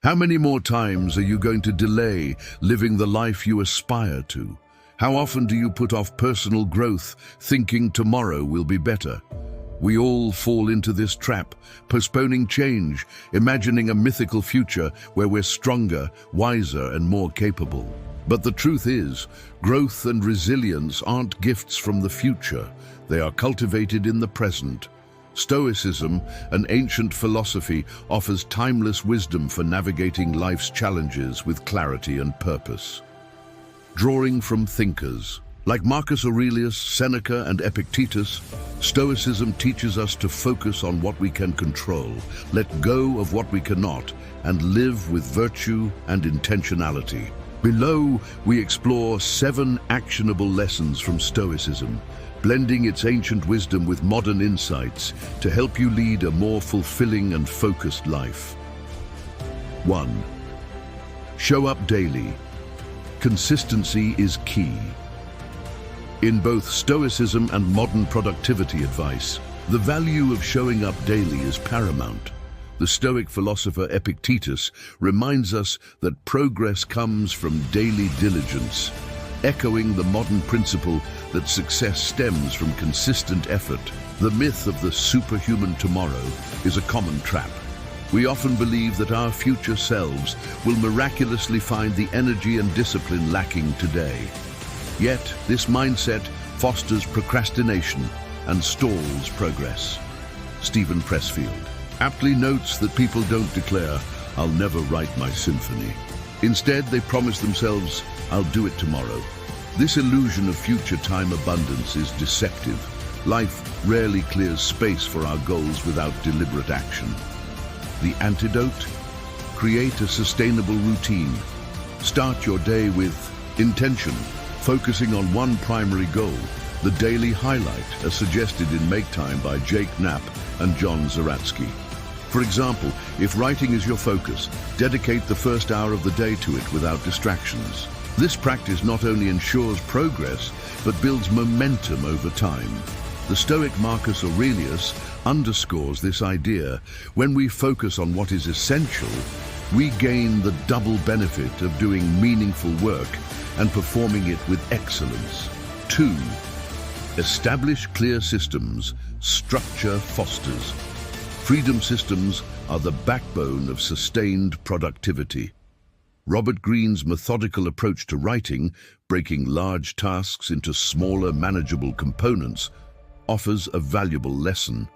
How many more times are you going to delay living the life you aspire to? How often do you put off personal growth, thinking tomorrow will be better? We all fall into this trap, postponing change, imagining a mythical future where we're stronger, wiser, and more capable. But the truth is, growth and resilience aren't gifts from the future. They are cultivated in the present. Stoicism, an ancient philosophy, offers timeless wisdom for navigating life's challenges with clarity and purpose. Drawing from thinkers like Marcus Aurelius, Seneca, and Epictetus, Stoicism teaches us to focus on what we can control, let go of what we cannot, and live with virtue and intentionality. Below, we explore 7 actionable lessons from Stoicism, blending its ancient wisdom with modern insights to help you lead a more fulfilling and focused life. 1. Show up daily. Consistency is key. In both Stoicism and modern productivity advice, the value of showing up daily is paramount. The Stoic philosopher Epictetus reminds us that progress comes from daily diligence, echoing the modern principle that success stems from consistent effort. The myth of the superhuman tomorrow is a common trap. We often believe that our future selves will miraculously find the energy and discipline lacking today. Yet, this mindset fosters procrastination and stalls progress. Stephen Pressfield aptly notes that people don't declare, "I'll never write my symphony." Instead, they promise themselves, "I'll do it tomorrow." This illusion of future time abundance is deceptive. Life rarely clears space for our goals without deliberate action. The antidote? Create a sustainable routine. Start your day with intention, focusing on one primary goal, the daily highlight, as suggested in Make Time by Jake Knapp and John Zaratsky. For example, if writing is your focus, dedicate the first hour of the day to it without distractions. This practice not only ensures progress, but builds momentum over time. The Stoic Marcus Aurelius underscores this idea. When we focus on what is essential, we gain the double benefit of doing meaningful work and performing it with excellence. 2. Establish clear systems. Structure fosters. Freedom systems are the backbone of sustained productivity. Robert Greene's methodical approach to writing, breaking large tasks into smaller, manageable components, offers a valuable lesson.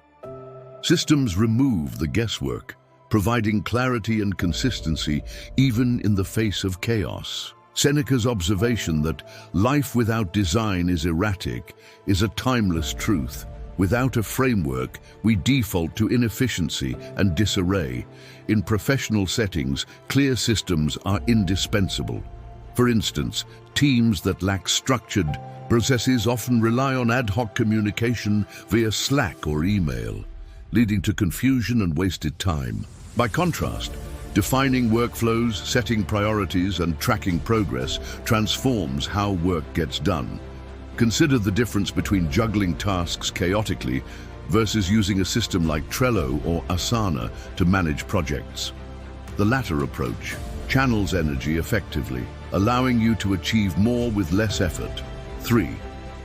Systems remove the guesswork, providing clarity and consistency even in the face of chaos. Seneca's observation that life without design is erratic is a timeless truth. Without a framework, we default to inefficiency and disarray. In professional settings, clear systems are indispensable. For instance, teams that lack structured processes often rely on ad hoc communication via Slack or email, leading to confusion and wasted time. By contrast, defining workflows, setting priorities, and tracking progress transforms how work gets done. Consider the difference between juggling tasks chaotically versus using a system like Trello or Asana to manage projects. The latter approach channels energy effectively, allowing you to achieve more with less effort. 3.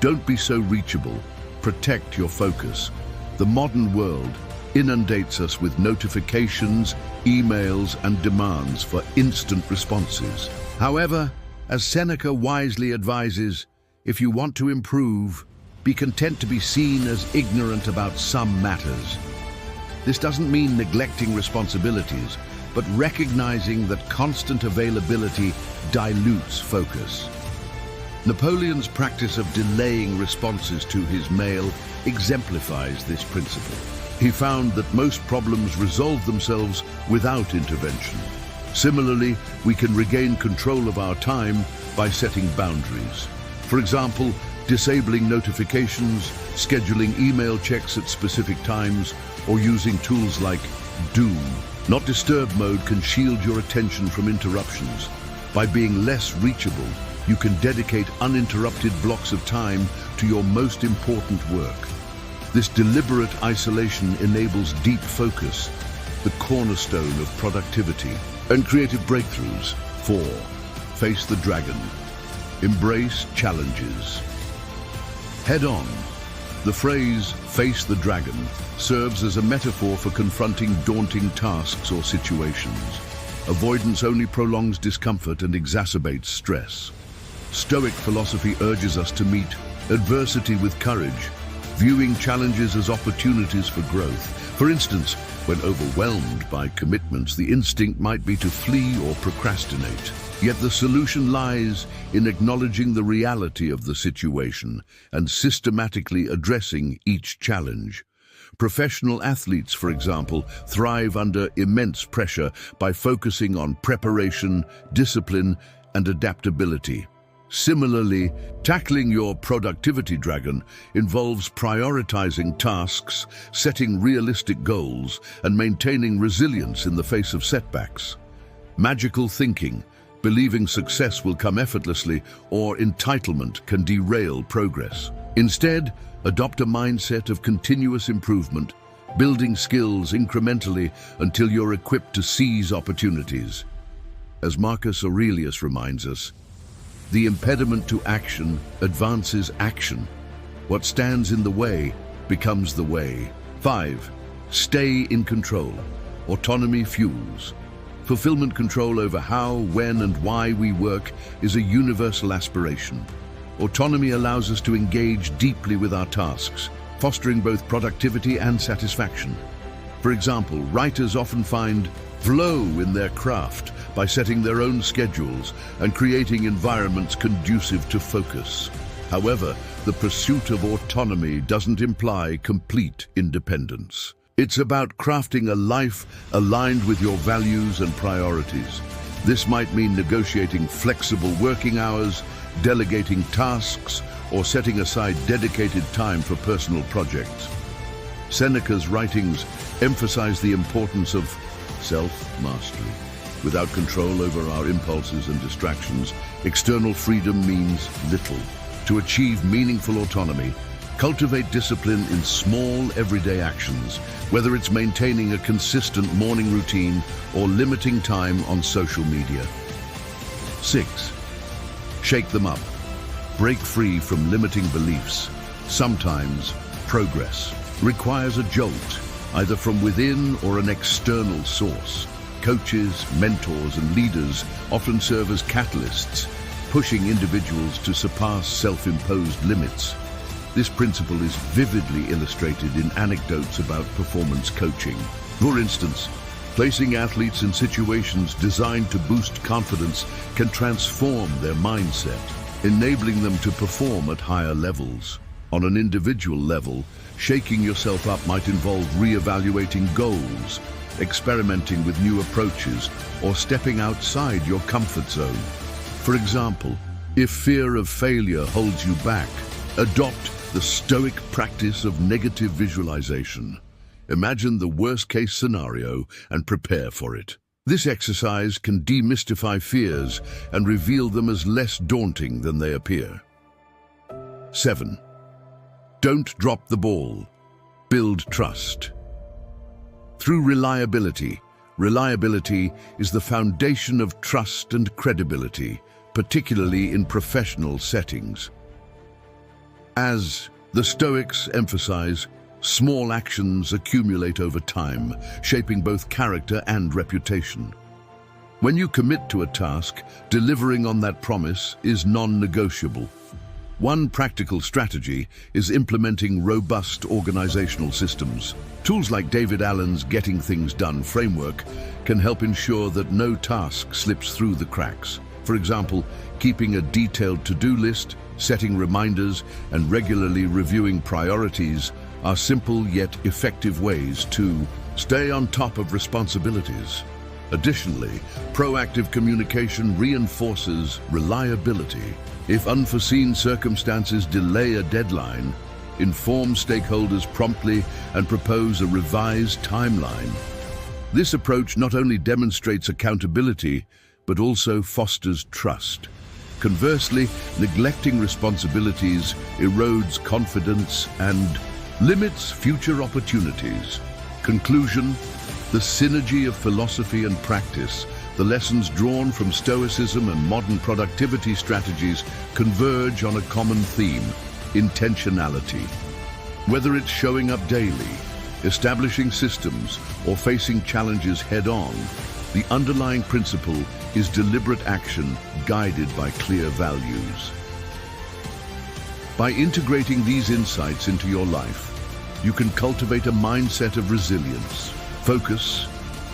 Don't be so reachable. Protect your focus. The modern world inundates us with notifications, emails, and demands for instant responses. However, as Seneca wisely advises, if you want to improve, be content to be seen as ignorant about some matters. This doesn't mean neglecting responsibilities, but recognizing that constant availability dilutes focus. Napoleon's practice of delaying responses to his mail exemplifies this principle. He found that most problems resolve themselves without intervention. Similarly, we can regain control of our time by setting boundaries. For example, disabling notifications, scheduling email checks at specific times, or using tools like Do Not Disturb mode can shield your attention from interruptions. By being less reachable, you can dedicate uninterrupted blocks of time to your most important work. This deliberate isolation enables deep focus, the cornerstone of productivity. and creative breakthroughs. 4. Face the dragon. Embrace challenges. Head on. The phrase, face the dragon, serves as a metaphor for confronting daunting tasks or situations. Avoidance only prolongs discomfort and exacerbates stress. Stoic philosophy urges us to meet adversity with courage, viewing challenges as opportunities for growth. For instance, when overwhelmed by commitments, the instinct might be to flee or procrastinate. Yet the solution lies in acknowledging the reality of the situation and systematically addressing each challenge. Professional athletes, for example, thrive under immense pressure by focusing on preparation, discipline, and adaptability. Similarly, tackling your productivity dragon involves prioritizing tasks, setting realistic goals, and maintaining resilience in the face of setbacks. Magical thinking, believing success will come effortlessly, or entitlement can derail progress. Instead, adopt a mindset of continuous improvement, building skills incrementally until you're equipped to seize opportunities. As Marcus Aurelius reminds us, the impediment to action advances action. What stands in the way becomes the way. 5. Stay in control. Autonomy fuels. Fulfillment, control over how, when, and why we work is a universal aspiration. Autonomy allows us to engage deeply with our tasks, fostering both productivity and satisfaction. For example, writers often find flow in their craft by setting their own schedules and creating environments conducive to focus. However, the pursuit of autonomy doesn't imply complete independence. It's about crafting a life aligned with your values and priorities. This might mean negotiating flexible working hours, delegating tasks, or setting aside dedicated time for personal projects. Seneca's writings emphasize the importance of self-mastery. Without control over our impulses and distractions, external freedom means little. To achieve meaningful autonomy, cultivate discipline in small, everyday actions, whether it's maintaining a consistent morning routine or limiting time on social media. 6. Shake them up. Break free from limiting beliefs. Sometimes, progress requires a jolt, either from within or an external source. Coaches, mentors, and leaders often serve as catalysts, pushing individuals to surpass self-imposed limits. This principle is vividly illustrated in anecdotes about performance coaching. For instance, placing athletes in situations designed to boost confidence can transform their mindset, enabling them to perform at higher levels. On an individual level, shaking yourself up might involve re-evaluating goals, experimenting with new approaches, or stepping outside your comfort zone. For example, if fear of failure holds you back, adopt the Stoic practice of negative visualization. Imagine the worst-case scenario and prepare for it. This exercise can demystify fears and reveal them as less daunting than they appear. 7. Don't drop the ball. Build trust. Through reliability is the foundation of trust and credibility, particularly in professional settings. As the Stoics emphasize, small actions accumulate over time, shaping both character and reputation. When you commit to a task, delivering on that promise is non-negotiable. One practical strategy is implementing robust organizational systems. Tools like David Allen's Getting Things Done framework can help ensure that no task slips through the cracks. For example, keeping a detailed to-do list, setting reminders, and regularly reviewing priorities are simple yet effective ways to stay on top of responsibilities. Additionally, proactive communication reinforces reliability. If unforeseen circumstances delay a deadline, inform stakeholders promptly and propose a revised timeline. This approach not only demonstrates accountability, but also fosters trust. Conversely, neglecting responsibilities erodes confidence and limits future opportunities. Conclusion: the synergy of philosophy and practice the lessons drawn from Stoicism and modern productivity strategies converge on a common theme: intentionality. Whether it's showing up daily, establishing systems, or facing challenges head-on, the underlying principle is deliberate action guided by clear values. By integrating these insights into your life, you can cultivate a mindset of resilience, focus,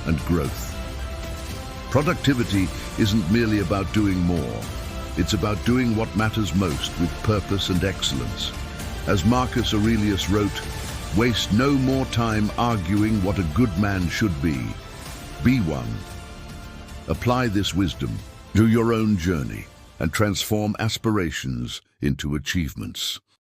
and growth. Productivity isn't merely about doing more. It's about doing what matters most with purpose and excellence. As Marcus Aurelius wrote, "Waste no more time arguing what a good man should be. Be one." Apply this wisdom to your own journey and transform aspirations into achievements.